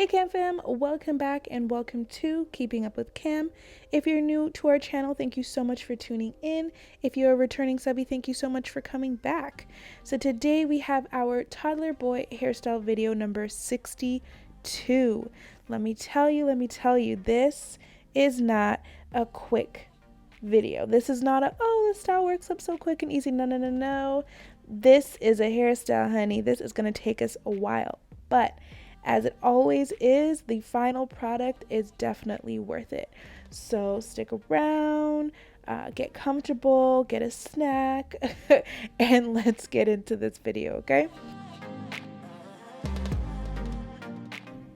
Hey Cam fam, welcome back and welcome to Keeping Up with Cam. If you're new to our channel, thank you so much for tuning in. If you're a returning subby, thank you so much for coming back. So today we have our Toddler Boy Hairstyle video number 62. Let me tell you, this is not a quick video. This is not a, oh, the style works up so quick and easy. No. This is a hairstyle, honey. This is going to take us a while, but as it always is, the final product is definitely worth it. So stick around, get comfortable, get a snack, and let's get into this video, okay?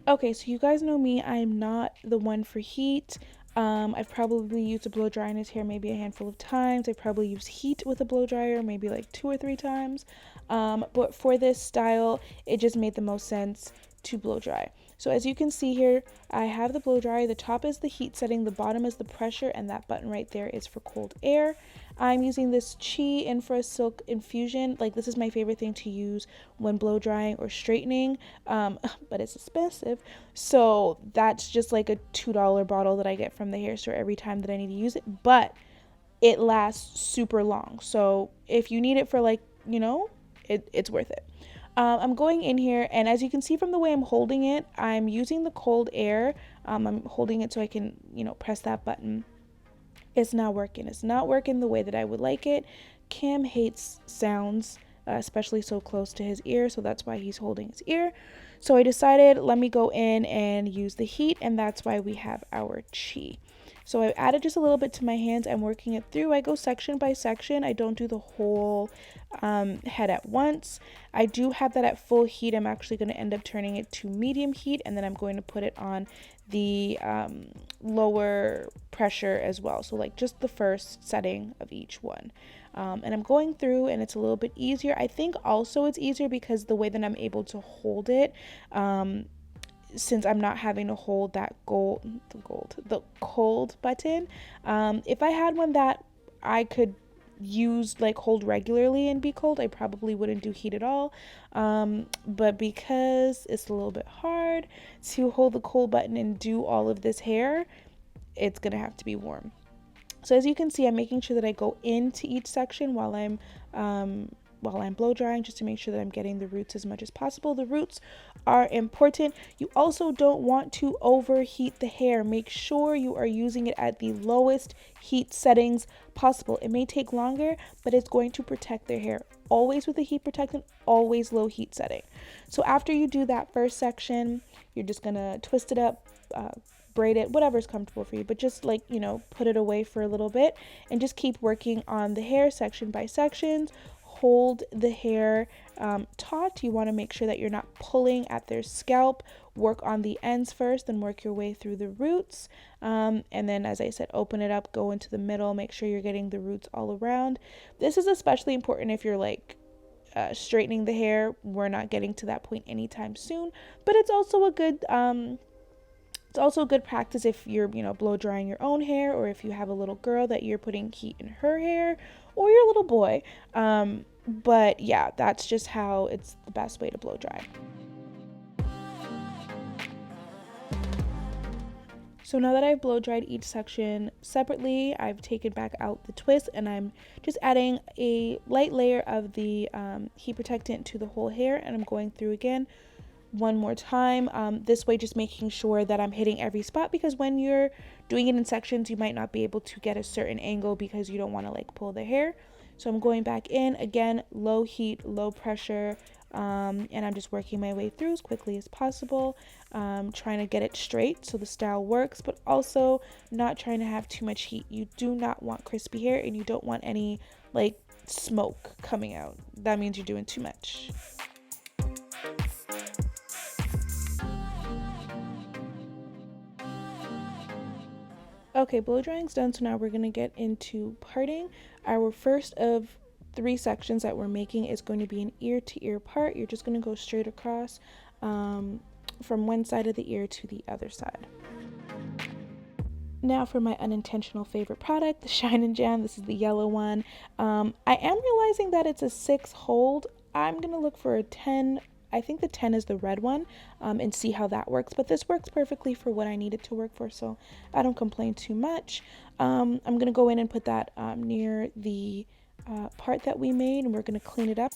Okay, so you guys know me, I am not the one for heat. I've probably used a blow dryer in his hair maybe a handful of times. I've probably used heat with a blow dryer maybe like 2 or 3 times. But for this style, it just made the most sense to blow dry. So as you can see here, I have the blow dryer. The top is the heat setting, the bottom is the pressure, and that button right there is for cold air. I'm using this Infra Silk Infusion. Like, this is my favorite thing to use when blow drying or straightening, but it's expensive. So that's just like a $2 bottle that I get from the hair store every time that I need to use it, but it lasts super long. So if you need it for, like, you know, it's worth it. I'm going in here, and as you can see from the way I'm holding it, I'm using the cold air. I'm holding it so I can, you know, press that button. It's not working. It's not working the way that I would like it. Cam hates sounds, especially so close to his ear, so that's why he's holding his ear. So I decided, let me go in and use the heat, and that's why we have our Chi. So I added just a little bit to my hands. I'm working it through. I go section by section. I don't do the whole head at once. I do have that at full heat. I'm actually going to end up turning it to medium heat, and then I'm going to put it on the lower pressure as well. So like just the first setting of each one. And I'm going through, and it's a little bit easier. I think also it's easier because the way that I'm able to hold it, since I'm not having to hold that the cold button. If I had one that I could use, like, hold regularly and be cold, I probably wouldn't do heat at all. But because it's a little bit hard to hold the cold button and do all of this hair, it's gonna have to be warm. So as you can see, I'm making sure that I go into each section while I'm blow drying, just to make sure that I'm getting the roots as much as possible. The roots are important. You also don't want to overheat the hair. Make sure you are using it at the lowest heat settings possible. It may take longer, but it's going to protect their hair. Always with the heat protectant, always low heat setting. So after you do that first section, you're just gonna twist it up, braid it, whatever's comfortable for you, but just, like, you know, put it away for a little bit and just keep working on the hair section by sections. Hold the hair taut. You want to make sure that you're not pulling at their scalp. Work on the ends first, then work your way through the roots. And then, as I said, open it up, go into the middle, make sure you're getting the roots all around. This is especially important if you're, like, straightening the hair. We're not getting to that point anytime soon, but it's also a good practice if you're, you know, blow drying your own hair, or if you have a little girl that you're putting heat in her hair, or your little boy. But yeah, that's just how it's the best way to blow dry. So now that I've blow dried each section separately, I've taken back out the twist, and I'm just adding a light layer of the heat protectant to the whole hair, and I'm going through again one more time, this way just making sure that I'm hitting every spot, because when you're doing it in sections, you might not be able to get a certain angle because you don't want to, like, pull the hair. So I'm going back in again, low heat, low pressure, and I'm just working my way through as quickly as possible, trying to get it straight so the style works, but also not trying to have too much heat. You do not want crispy hair, and you don't want any, like, smoke coming out. That means you're doing too much. Okay, blow drying's done, so now we're going to get into parting. Our first of 3 sections that we're making is going to be an ear to ear part. You're just going to go straight across from one side of the ear to the other side. Now for my unintentional favorite product, the Shine and Jam. This is the yellow one. I am realizing that it's a 6 hold. I'm going to look for a 10. I think the 10 is the red one, and see how that works. But this works perfectly for what I need it to work for, so I don't complain too much. I'm going to go in and put that near the part that we made, and we're going to clean it up.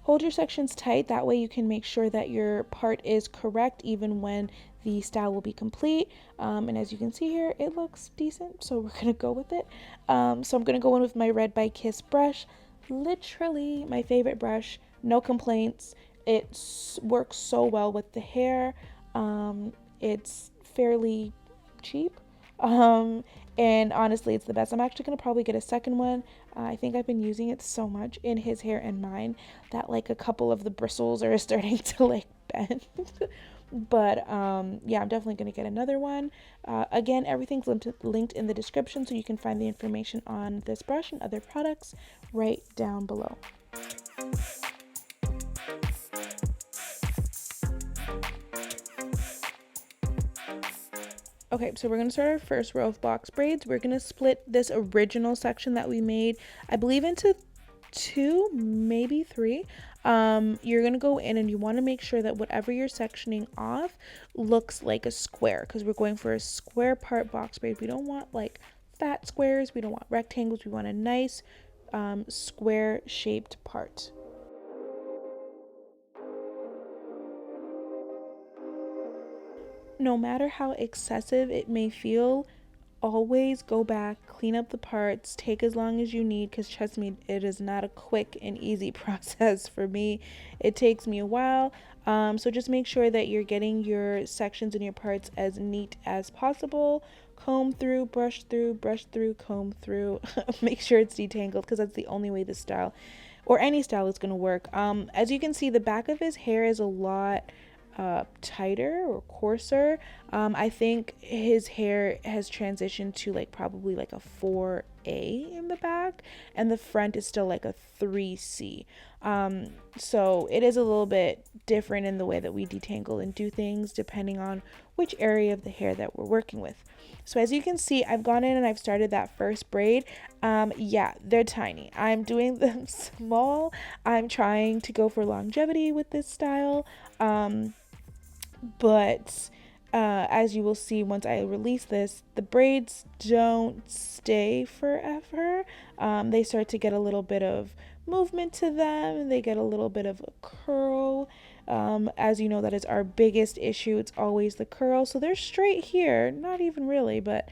Hold your sections tight, that way you can make sure that your part is correct even when the style will be complete. And as you can see here, it looks decent, so we're gonna go with it. So I'm gonna go in with my Red by Kiss brush, literally my favorite brush, no complaints. It works so well with the hair. It's fairly cheap. And honestly, it's the best. I'm actually going to probably get a second one. I think I've been using it so much in his hair and mine that like a couple of the bristles are starting to like bend. But yeah, I'm definitely going to get another one. Again, everything's linked in the description, so you can find the information on this brush and other products right down below. Okay, so we're going to start our first row of box braids. We're going to split this original section that we made, I believe, into 2, maybe 3. You're going to go in and you want to make sure that whatever you're sectioning off looks like a square, because we're going for a square part box braid. We don't want like fat squares. We don't want rectangles. We want a nice square shaped part. No matter how excessive it may feel, always go back, clean up the parts, take as long as you need, because trust me, it is not a quick and easy process. For me, it takes me a while. So just make sure that you're getting your sections and your parts as neat as possible. Comb through, brush through, brush through, comb through. Make sure it's detangled, because that's the only way this style or any style is going to work. As you can see, the back of his hair is a lot tighter or coarser. I think his hair has transitioned to like probably like a 4A in the back, and the front is still like a 3C. So it is a little bit different in the way that we detangle and do things depending on which area of the hair that we're working with. So as you can see, I've gone in and I've started that first braid. Yeah, they're tiny. I'm doing them small. I'm trying to go for longevity with this style. But as you will see once I release this, the braids don't stay forever. They start to get a little bit of movement to them. They get a little bit of a curl. As you know, that is our biggest issue. It's always the curl. So they're straight here, not even really, but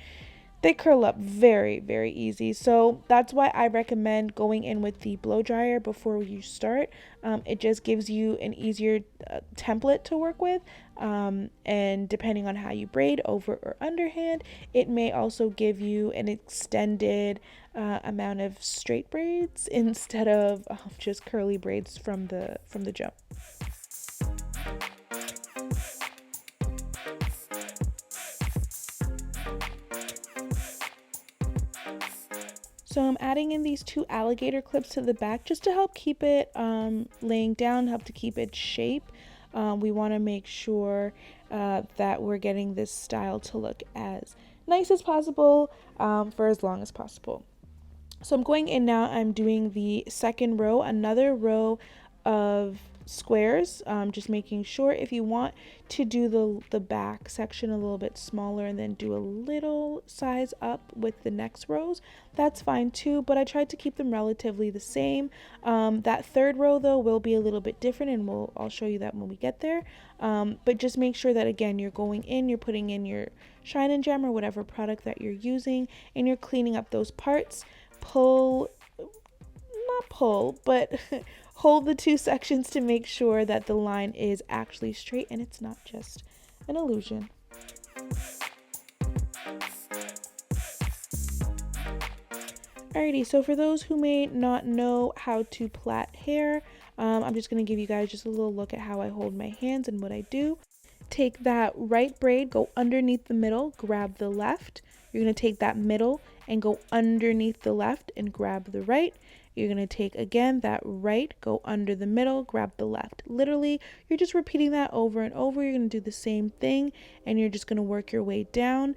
they curl up very, very easy. So that's why I recommend going in with the blow dryer before you start. It just gives you an easier template to work with. And depending on how you braid, over or underhand, it may also give you an extended amount of straight braids instead of just curly braids from the jump. So I'm adding in these 2 alligator clips to the back just to help keep it laying down, help to keep its shape. We want to make sure that we're getting this style to look as nice as possible for as long as possible. So I'm going in now, I'm doing the second row, another row of squares, just making sure if you want to do the back section a little bit smaller and then do a little size up with the next rows, that's fine too, but I tried to keep them relatively the same. That third row though will be a little bit different, and I'll show you that when we get there. But just make sure that again you're going in, you're putting in your shine and gem or whatever product that you're using, and you're cleaning up those parts. Not pull, but hold the 2 sections to make sure that the line is actually straight and it's not just an illusion. Alrighty, so for those who may not know how to plait hair, I'm just going to give you guys just a little look at how I hold my hands and what I do. Take that right braid, go underneath the middle, grab the left, You're going to take that middle and go underneath the left and grab the right. You're going to take again that right, go under the middle, grab the left. Literally, you're just repeating that over and over. You're going to do the same thing and you're just going to work your way down.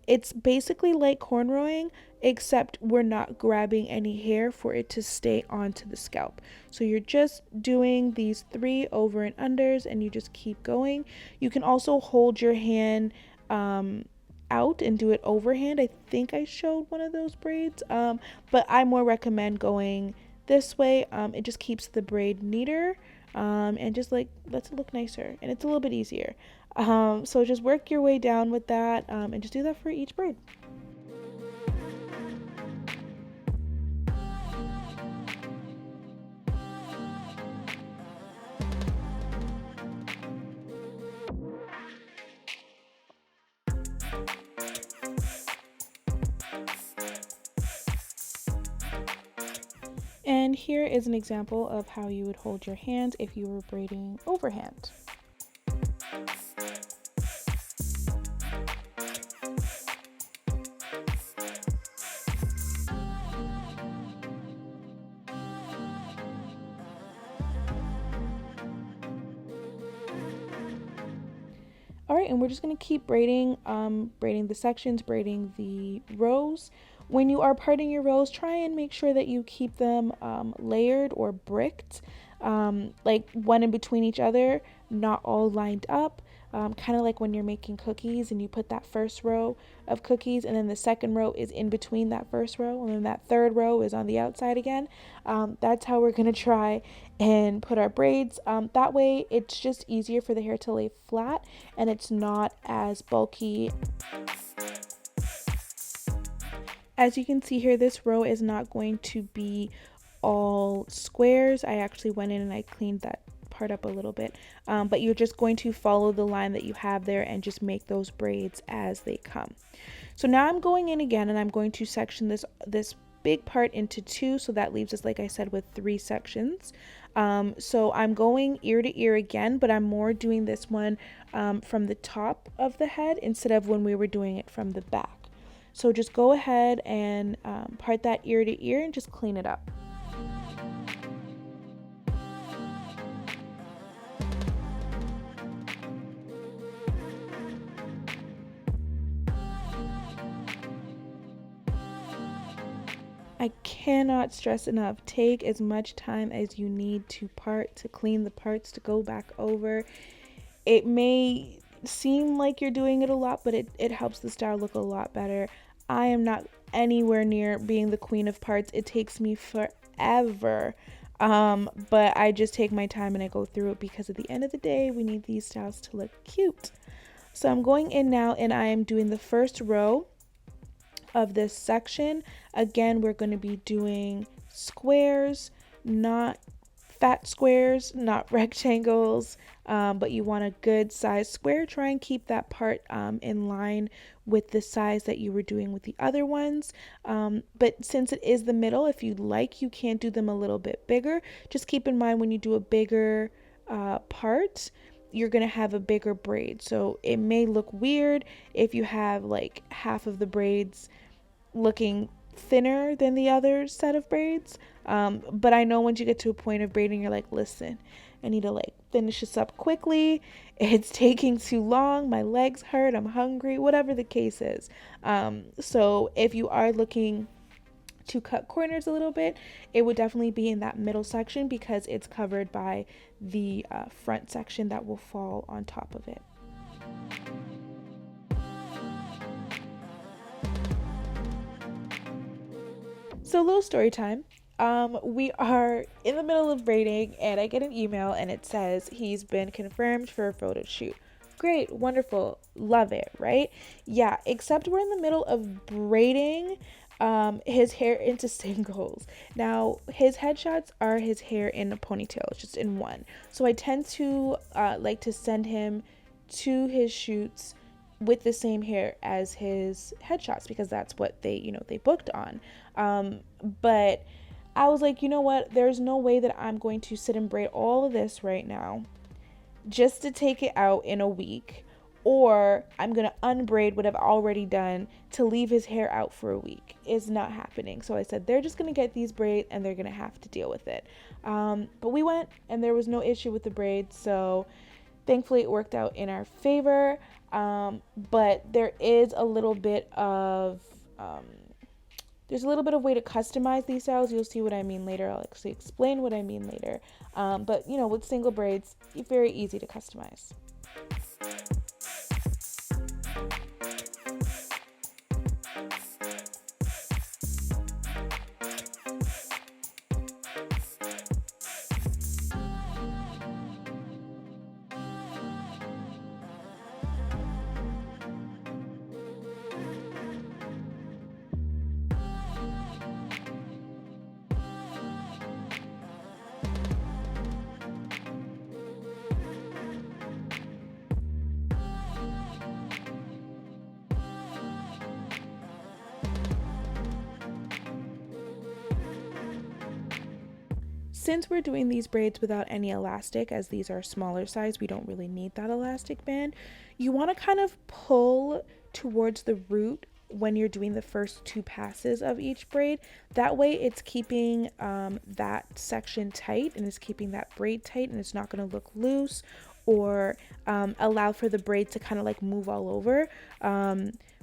It's basically like cornrowing, except we're not grabbing any hair for it to stay onto the scalp. So you're just doing these 3 over and unders and you just keep going. You can also hold your hand out and do it overhand. I think I showed one of those braids, but I more recommend going this way. It just keeps the braid neater and just like lets it look nicer, and it's a little bit easier. So just work your way down with that and just do that for each braid. And here is an example of how you would hold your hand if you were braiding overhand. All right, and we're just going to keep braiding, braiding the sections, braiding the rows. When you are parting your rows, try and make sure that you keep them layered or bricked, like one in between each other, not all lined up. Kind of like when you're making cookies and you put that first row of cookies and then the second row is in between that first row and then that third row is on the outside again. That's how we're going to try and put our braids. That way it's just easier for the hair to lay flat and it's not as bulky. As you can see here, this row is not going to be all squares. I actually went in and I cleaned that part up a little bit, but you're just going to follow the line that you have there and just make those braids as they come. So now I'm going in again and I'm going to section this big part into 2, so that leaves us, like I said, with 3 sections. So I'm going ear to ear again, but I'm more doing this one from the top of the head instead of when we were doing it from the back. So just go ahead and part that ear to ear and just clean it up. I cannot stress enough, take as much time as you need to part, to clean the parts, to go back over. It may seem like you're doing it a lot, but it helps the style look a lot better. I am not anywhere near being the queen of parts. It takes me forever, but I just take my time and I go through it because at the end of the day, we need these styles to look cute. So I'm going in now and I am doing the first row of this section. Again, we're going to be doing squares, not fat squares, not rectangles, but you want a good size square. Try and keep that part in line with the size that you were doing with the other ones. But since it is the middle, if you'd like, you can do them a little bit bigger. Just keep in mind when you do a bigger part, you're going to have a bigger braid. So it may look weird if you have like half of the braids looking thinner than the other set of braids, but I know once you get to a point of braiding, you're like, listen, I need to like finish this up quickly, it's taking too long, my legs hurt, I'm hungry, whatever the case is. So if you are looking to cut corners a little bit, it would definitely be in that middle section because it's covered by the front section that will fall on top of it. So, a little story time. We are in the middle of braiding and I get an email and it says he's been confirmed for a photo shoot. Great, wonderful, love it, right? Yeah, except we're in the middle of braiding his hair into singles. Now, his headshots are his hair in a ponytail, just in one. So I tend to like to send him to his shoots with the same hair as his headshots because that's what they booked on. But I was like, you know what? There's no way that I'm going to sit and braid all of this right now just to take it out in a week or I'm going to unbraid what I've already done to leave his hair out for a week. It's not happening. So I said, they're just going to get these braids and they're going to have to deal with it. But we went and there was no issue with the braids. So thankfully it worked out in our favor. But there is a little bit of, there's a little bit of way to customize these styles. You'll see what I mean later. I'll actually explain what I mean later. But you know, with single braids, it's very easy to customize. Since we're doing these braids without any elastic, as these are smaller size, we don't really need that elastic band. You want to kind of pull towards the root when you're doing the first 2 passes of each braid. That way it's keeping that section tight and it's keeping that braid tight, and it's not going to look loose or allow for the braid to kind of like move all over.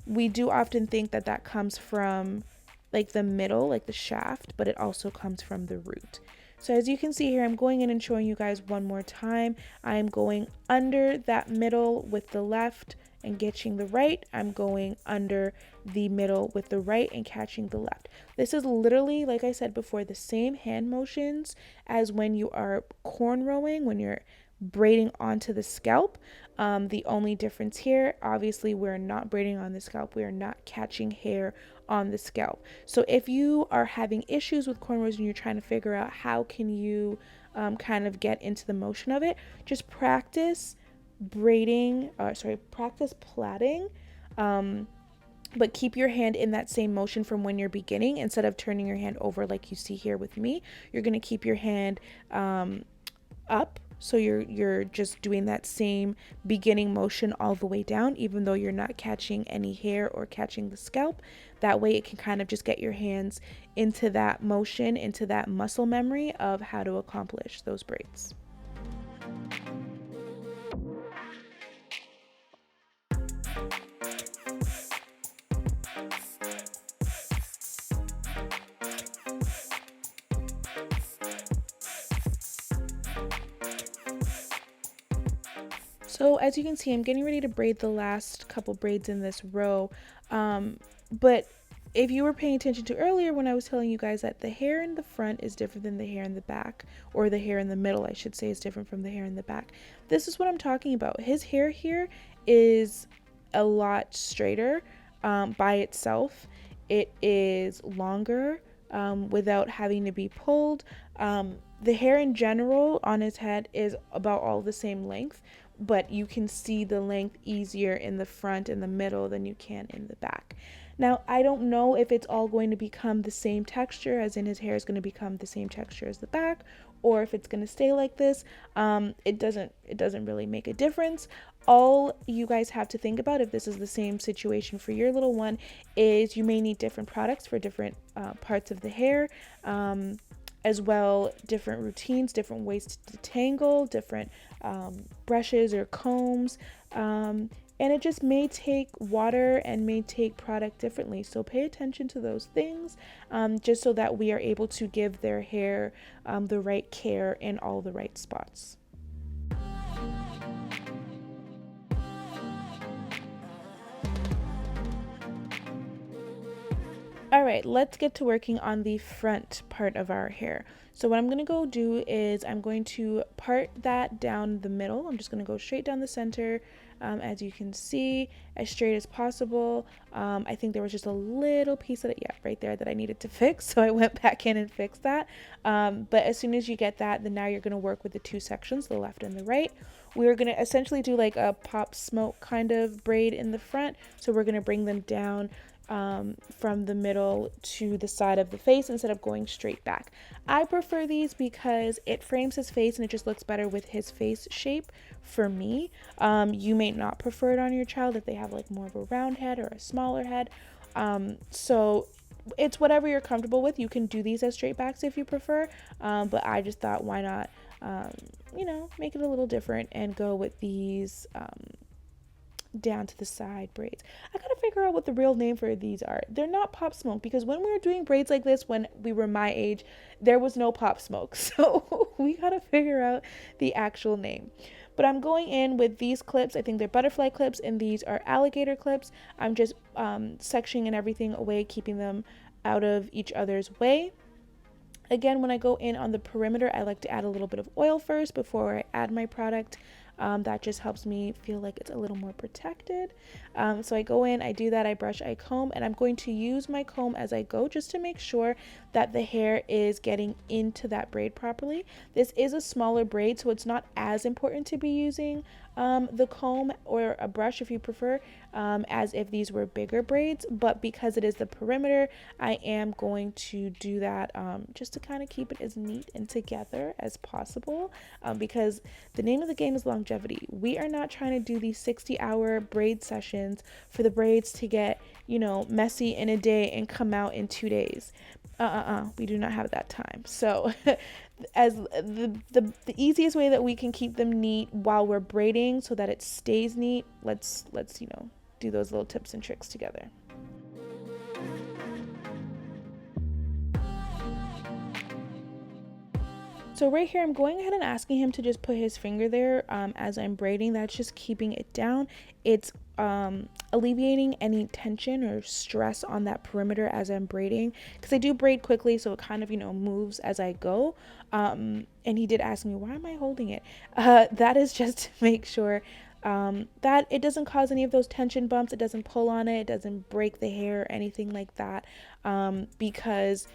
We do often think that that comes from like the middle, like the shaft, but it also comes from the root. So as you can see here, I'm going in and showing you guys one more time. I'm going under that middle with the left and catching the right. I'm going under the middle with the right and catching the left. This is literally, like I said before, the same hand motions as when you are cornrowing, when you're braiding onto the scalp. The only difference here, obviously, we're not braiding on the scalp. We are not catching hair on the scalp. So if you are having issues with cornrows and you're trying to figure out how can you kind of get into the motion of it, just practice practice plaiting, but keep your hand in that same motion from when you're beginning. Instead of turning your hand over like you see here with me, you're going to keep your hand up. So you're just doing that same beginning motion all the way down, even though you're not catching any hair or catching the scalp. That way it can kind of just get your hands into that motion, into that muscle memory of how to accomplish those braids. So as you can see, I'm getting ready to braid the last couple braids in this row. But if you were paying attention to earlier when I was telling you guys that the hair in the front is different than the hair in the back, or the hair in the middle, I should say, is different from the hair in the back. This is what I'm talking about. His hair here is a lot straighter by itself. It is longer without having to be pulled. The hair in general on his head is about all the same length, but you can see the length easier in the front and the middle than you can in the back. Now, I don't know if it's all going to become the same texture, as in his hair is going to become the same texture as the back, or if it's going to stay like this. It doesn't really make a difference. All you guys have to think about, if this is the same situation for your little one, is you may need different products for different parts of the hair. As well, different routines, different ways to detangle, different brushes or combs, and it just may take water and may take product differently. So pay attention to those things, just so that we are able to give their hair the right care in all the right spots. All right, let's get to working on the front part of our hair. So what I'm going to go do is I'm going to part that down the middle. I'm just going to go straight down the center, as you can see, as straight as possible. I think there was just a little piece of it, yeah, right there, that I needed to fix, so I went back in and fixed that. But as soon as you get that, then now you're going to work with the 2 sections, the left and the right. We're going to essentially do like a pop smoke kind of braid in the front, so we're going to bring them down from the middle to the side of the face instead of going straight back. I prefer these because it frames his face and it just looks better with his face shape for me. You may not prefer it on your child if they have like more of a round head or a smaller head. So it's whatever you're comfortable with. You can do these as straight backs if you prefer, but I just thought, why not, you know, make it a little different and go with these down to the side braids. I gotta figure out what the real name for these are. They're not pop smoke, because when we were doing braids like this when we were my age, there was no pop smoke, so we gotta figure out the actual name. But I'm going in with these clips. I think they're butterfly clips and these are alligator clips. I'm just sectioning and everything away, keeping them out of each other's way. Again, when I go in on the perimeter, I like to add a little bit of oil first before I add my product. That just helps me feel like it's a little more protected. So I go in, I do that, I brush, I comb, and I'm going to use my comb as I go just to make sure that the hair is getting into that braid properly. This is a smaller braid, so it's not as important to be using the comb or a brush if you prefer, as if these were bigger braids, but because it is the perimeter, I am going to do that just to kind of keep it as neat and together as possible, because the name of the game is longevity. We are not trying to do these 60-hour braid sessions for the braids to get, you know, messy in a day and come out in 2 days. We do not have that time. So as the easiest way that we can keep them neat while we're braiding so that it stays neat, let's you know, do those little tips and tricks together. So right here, I'm going ahead and asking him to just put his finger there as I'm braiding. That's just keeping it down. It's alleviating any tension or stress on that perimeter as I'm braiding, because I do braid quickly, so it kind of, you know, moves as I go. And he did ask me, why am I holding it? That is just to make sure that it doesn't cause any of those tension bumps. It doesn't pull on it. It doesn't break the hair or anything like that, because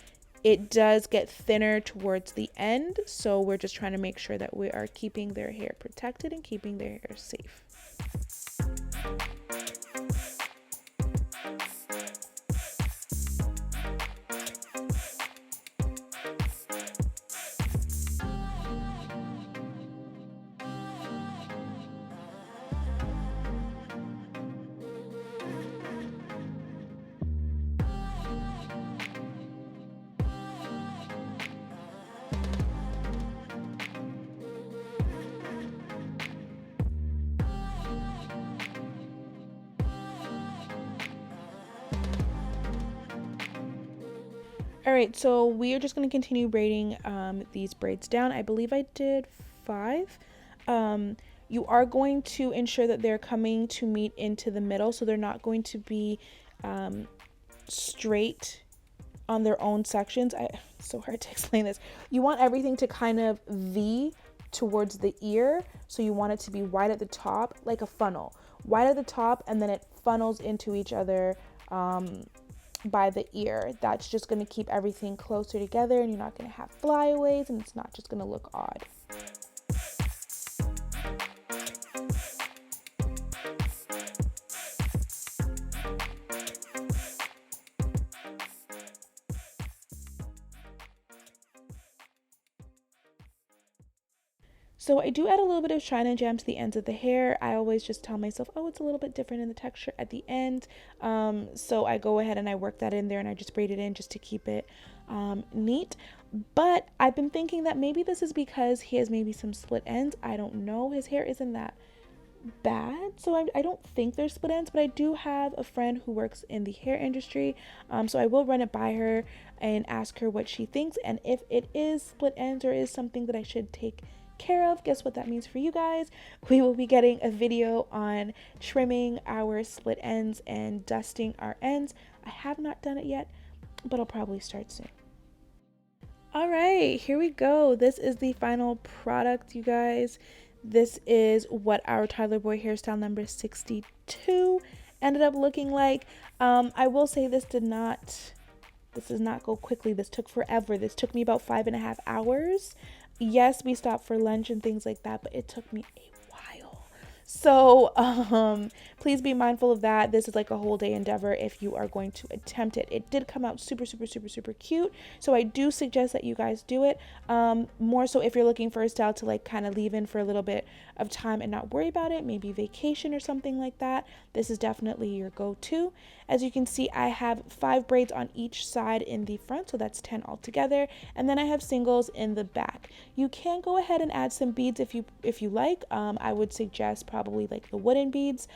it does get thinner towards the end, so we're just trying to make sure that we are keeping their hair protected and keeping their hair safe. All right, so we are just going to continue braiding these braids down. I believe I did 5. You are going to ensure that they're coming to meet into the middle, so they're not going to be straight on their own sections. It's so hard to explain this. You want everything to kind of V towards the ear, so you want it to be wide at the top, like a funnel. Wide at the top, and then it funnels into each other by the ear. That's just going to keep everything closer together, and you're not going to have flyaways, and it's not just going to look odd. So I do add a little bit of shine and jam to the ends of the hair. I always just tell myself, oh, it's a little bit different in the texture at the end. So I go ahead and I work that in there, and I just braid it in just to keep it neat. But I've been thinking that maybe this is because he has maybe some split ends. I don't know. His hair isn't that bad, so I don't think there's split ends, but I do have a friend who works in the hair industry, so I will run it by her and ask her what she thinks, and if it is split ends or is something that I should take care of, guess what that means for you guys? We will be getting a video on trimming our split ends and dusting our ends. I have not done it yet, but I'll probably start soon. All right, here we go. This is the final product, you guys. This is what our Toddler Boy Hairstyle number 62 ended up looking like. I will say this does not go quickly. This took forever. This took me about 5.5 hours. Yes, we stopped for lunch and things like that, but it took me a while. So please be mindful of that. This is like a whole day endeavor if you are going to attempt it. It did come out super, super, super, super cute. So I do suggest that you guys do it. More so if you're looking for a style to like kind of leave in for a little bit of time and not worry about it, maybe vacation or something like that. This is definitely your go-to. As you can see, I have 5 braids on each side in the front, so that's 10 altogether, and then I have singles in the back. You can go ahead and add some beads if you like. I would suggest probably like the wooden beads.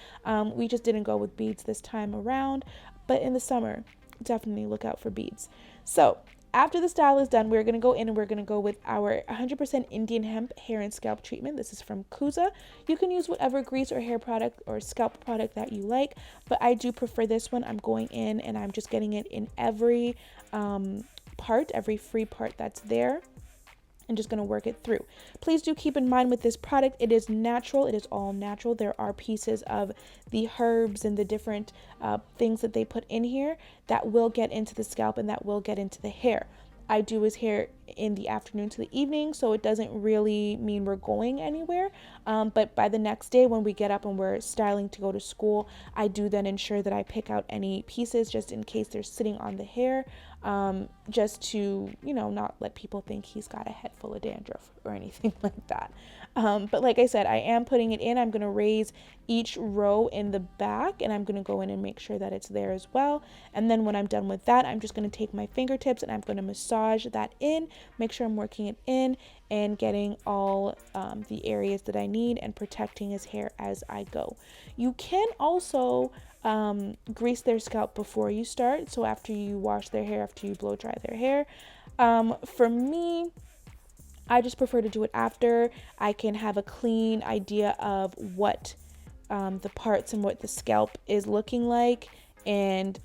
We just didn't go with beads this time around, but in the summer, definitely look out for beads. So after the style is done, we're going to go in and we're going to go with our 100% Indian hemp hair and scalp treatment. This is from Kuza. You can use whatever grease or hair product or scalp product that you like, but I do prefer this one. I'm going in and I'm just getting it in every part, every free part that's there. And just going to work it through. Please do keep in mind with this product, it is natural. It is all natural. There are pieces of the herbs and the different things that they put in here that will get into the scalp and that will get into the hair. I do his hair in the afternoon to the evening, so it doesn't really mean we're going anywhere. But by the next day when we get up and we're styling to go to school, I do then ensure that I pick out any pieces just in case they're sitting on the hair, just to, you know, not let people think he's got a head full of dandruff or anything like that. But like I said, I am putting it in. I'm going to raise each row in the back and I'm going to go in and make sure that it's there as well. And then when I'm done with that, I'm just going to take my fingertips and I'm going to massage that in, make sure I'm working it in and getting all the areas that I need and protecting his hair as I go. You can also grease their scalp before you start. So after you wash their hair, after you blow dry their hair. For me, I just prefer to do it after. I can have a clean idea of what the parts and what the scalp is looking like, and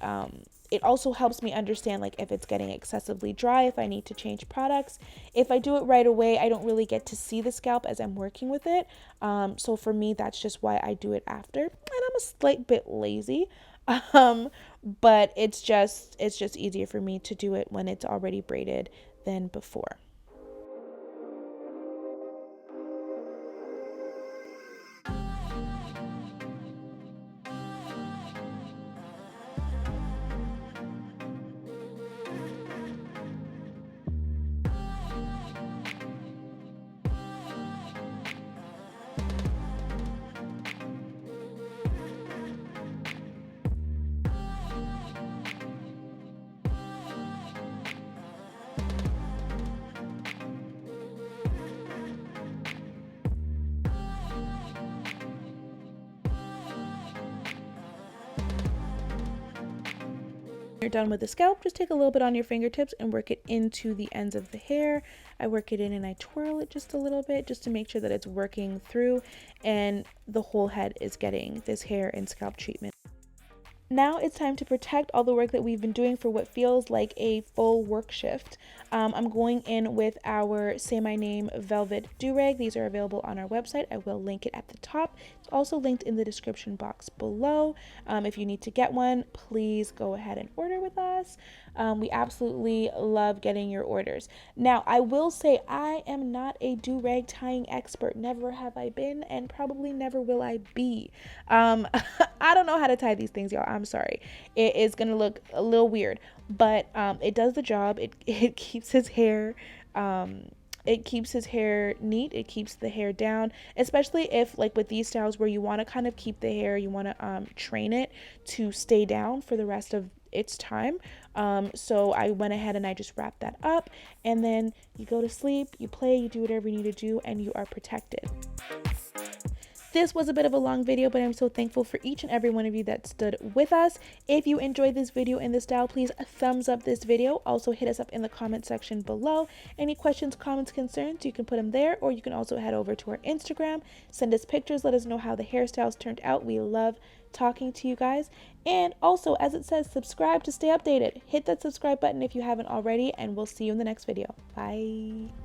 it also helps me understand like if it's getting excessively dry, if I need to change products. If I do it right away, I don't really get to see the scalp as I'm working with it, so for me that's just why I do it after, and I'm a slight bit lazy, but it's just easier for me to do it when it's already braided than before. You're done with the scalp, just take a little bit on your fingertips and work it into the ends of the hair. I work it in and I twirl it just a little bit just to make sure that it's working through and the whole head is getting this hair and scalp treatment. Now it's time to protect all the work that we've been doing for what feels like a full work shift. I'm going in with our Say My Name velvet do-rag. These are available on our website. I will link it at the top. It's also linked in the description box below. If you need to get one, please go ahead and order with us. We absolutely love getting your orders. Now, I will say I am not a do-rag tying expert. Never have I been, and probably never will I be. I don't know how to tie these things, y'all. I'm sorry. It is going to look a little weird, but it does the job. It keeps his hair neat. It keeps the hair down, especially if like with these styles where you want to kind of keep the hair, you want to train it to stay down for the rest of its time. So I went ahead and I just wrapped that up, and then you go to sleep, you play, you do whatever you need to do, and you are protected. This was a bit of a long video, but I'm so thankful for each and every one of you that stood with us. If you enjoyed this video and this style, please thumbs up this video. Also hit us up in the comment section below. Any questions, comments, concerns, you can put them there, or you can also head over to our Instagram, send us pictures, let us know how the hairstyles turned out. We love talking to you guys. And also, as it says, subscribe to stay updated. Hit that subscribe button if you haven't already, and we'll see you in the next video. Bye.